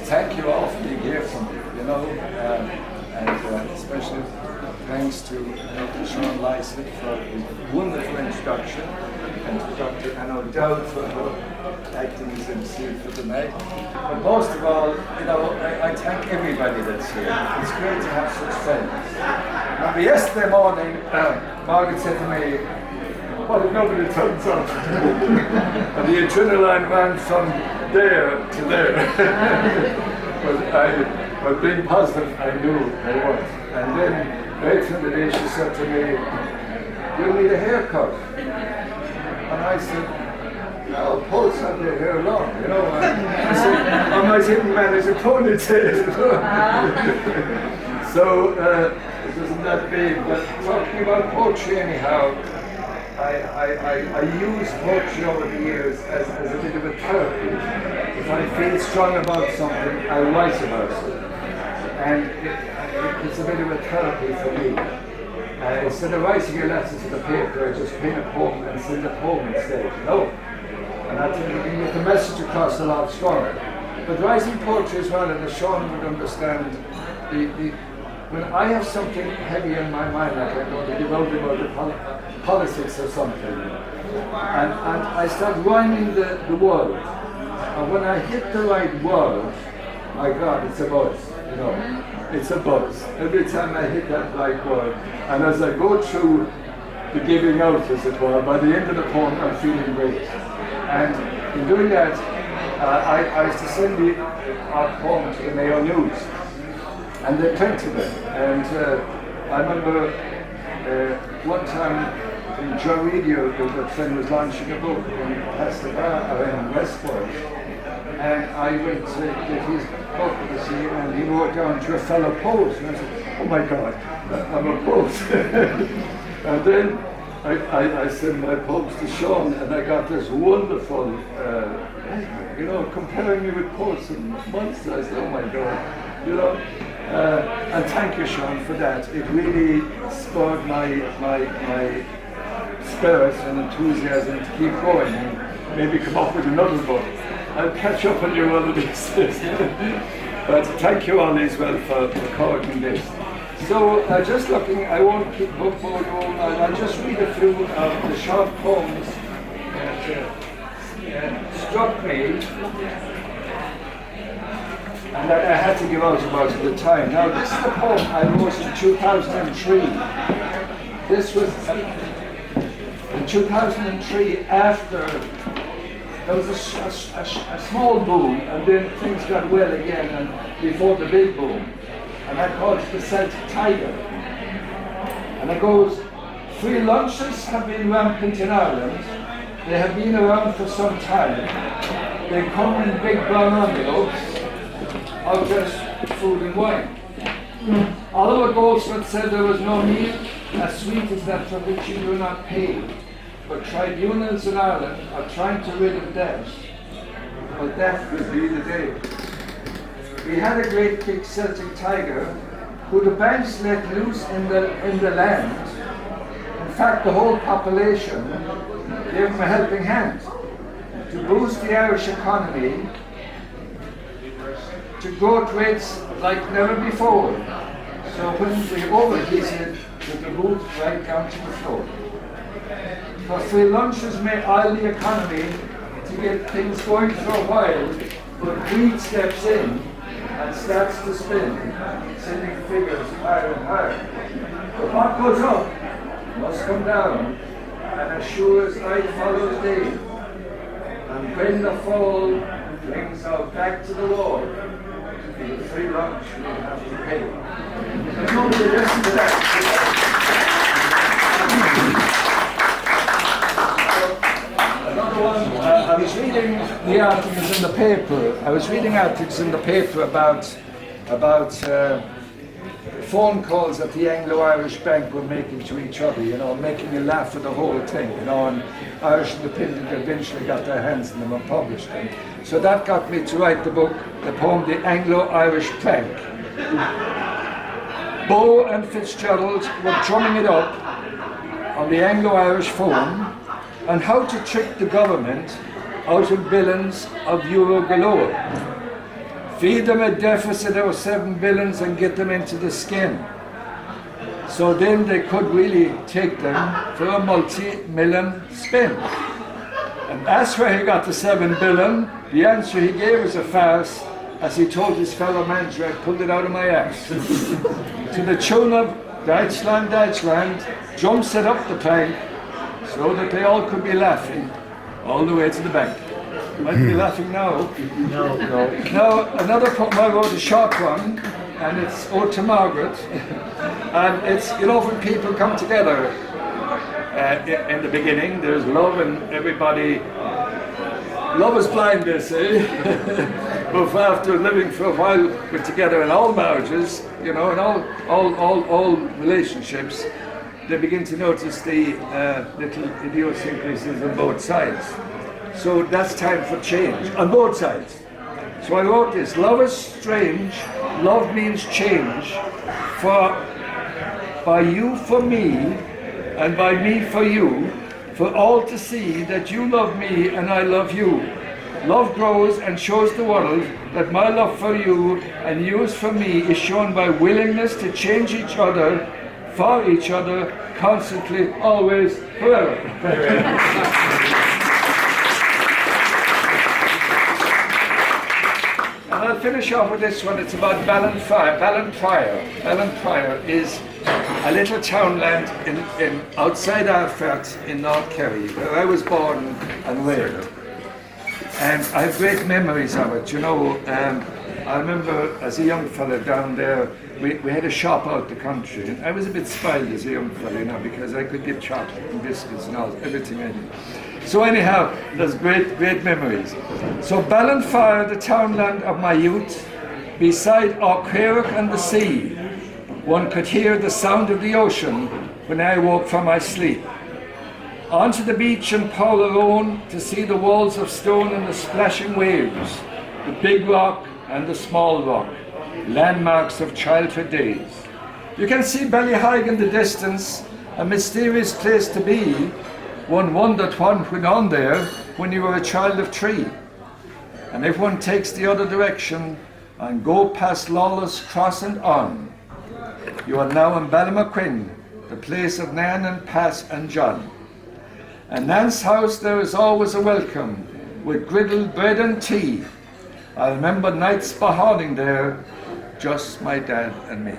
thank you all for being here for me, you know, and especially thanks to Dr. Sean Lycett for his wonderful introduction, and to Dr. Ann O'Dowd for her acting as MC for the night. But most of all, you know, I thank everybody that's here. It's great to have such friends. Remember yesterday morning, Margaret said to me, "What if nobody turns up?" And the adrenaline ran from there to there. But being positive, I knew I was. And then later in the day, she said to me, "You need a haircut." And I said, "No, poets have their hair long, you know." And I said, "I might even manage a ponytail." So it wasn't that big. But talking about poetry anyhow, I use poetry over the years as a bit of a therapy. If I feel strong about something, I write about it. And it's a bit of a therapy for me. Instead of writing a letter to the paper, I just pen a poem and send a poem instead, you know? And I think you can get the message across a lot stronger. But writing poetry as well, and as Sean would understand, when I have something heavy in my mind, like I'm going to give out about the politics or something, and I start rhyming the word, and when I hit the right word, my God, it's a buzz, you know. It's a buzz. Every time I hit that right word, and as I go through the giving out, as it were, by the end of the poem, I'm feeling great. And in doing that, I used to send our poem to the Mayo News, and they printed it. And I remember one time in Joe Radio, a friend was launching a book in in Westport, and I went to get his book, you see, and he wrote down to a fellow poet, and I said, "Oh my God, I'm a poet." And then I sent my poems to Sean, and I got this wonderful, you know, comparing me with poets and monsters. I said, "Oh my God," you know. And thank you, Sean, for that. It really spurred my spirit and enthusiasm to keep going and maybe come up with another book. I'll catch up on you one of these days. But thank you all as well for recording this. So just looking, I won't keep book more going. I'll just read a few of the short poems that struck me and that I had to give out about at the time. Now this is a poem I wrote in 2003. This was in 2003 after there was a small boom, and then things got well again, and before the big boom. And I called it the Celtic Tiger. And it goes, "Free lunches have been rampant in Ireland. They have been around for some time. They come in big brown envelopes, or just food and wine. Oliver Goldsmith said there was no meal as sweet as that for which you do not pay. But tribunals in Ireland are trying to rid of debt, but that would be the day. We had a great big Celtic tiger who the banks let loose in the land. In fact, the whole population gave him a helping hand to boost the Irish economy, to growth rates like never before. So when we overheated, with the roof right down to the floor. For free lunches may oil the economy to get things going for a while, but greed steps in and starts to spin, sending figures higher and higher. But what goes up must come down, and as sure as night follows day. And when the fall brings us back to the Lord, the free lunch we'll have to pay. But nobody listen to that. Another one, I was reading the articles in the paper. I was reading articles in the paper about phone calls that the Anglo-Irish Bank were making to each other, you know, making a laugh at the whole thing, you know, and Irish Independent eventually got their hands on them and published them. So that got me to write the book, the poem, The Anglo-Irish Prank. Bow and Fitzgerald were drumming it up on the Anglo-Irish phone on how to trick the government out of billions of euro galore. feed them a deficit of 7 billions and get them into the skin. So then they could really take them for a multi-million spin. And that's where he got the 7 billion. The answer he gave was a farce, as he told his fellow manager, I pulled it out of my ass. To the tune of Deutschland, Deutschland, jumps it up the plank so that they all could be laughing all the way to the bank. Might be laughing now. No. Now, another poem I wrote, a short one, and it's Ode to Margaret. And it's, you know, when people come together in the beginning, there's love and everybody, love is blind, they say. But after living for a while we're together in all marriages, you know, in all relationships, they begin to notice the little idiosyncrasies on both sides. So that's time for change on both sides. So I wrote this: love is strange, love means change, by you for me, and by me for you, for all to see that you love me and I love you. Love grows and shows the world that my love for you and yours for me is shown by willingness to change each other, for each other, constantly, always, forever. And I'll finish off with this one. It's about Ballantyre. Ballantyre is a little townland in outside Westport in North Kerry, where I was born and raised. And I have great memories of it. You know, I remember as a young fella down there, we had a shop out the country. And I was a bit spoiled as a young fella, you know, because I could get chocolate and biscuits and everything I did. So anyhow, there's great memories. So Ballantyre, the townland of my youth, beside Auchterarch and the sea, one could hear the sound of the ocean when I woke from my sleep. Onto the beach and Paul alone to see the walls of stone and the splashing waves, the big rock and the small rock, landmarks of childhood days. You can see Ballyhaig in the distance, a mysterious place to be. One wondered what went on there when you were a child of 3. And if one takes the other direction and go past Lawless Cross and on, you are now in Ballymaquin, the place of Nan and Pat and John. And Nan's house there is always a welcome, with griddled bread and tea. I remember nights beholding there, just my dad and me.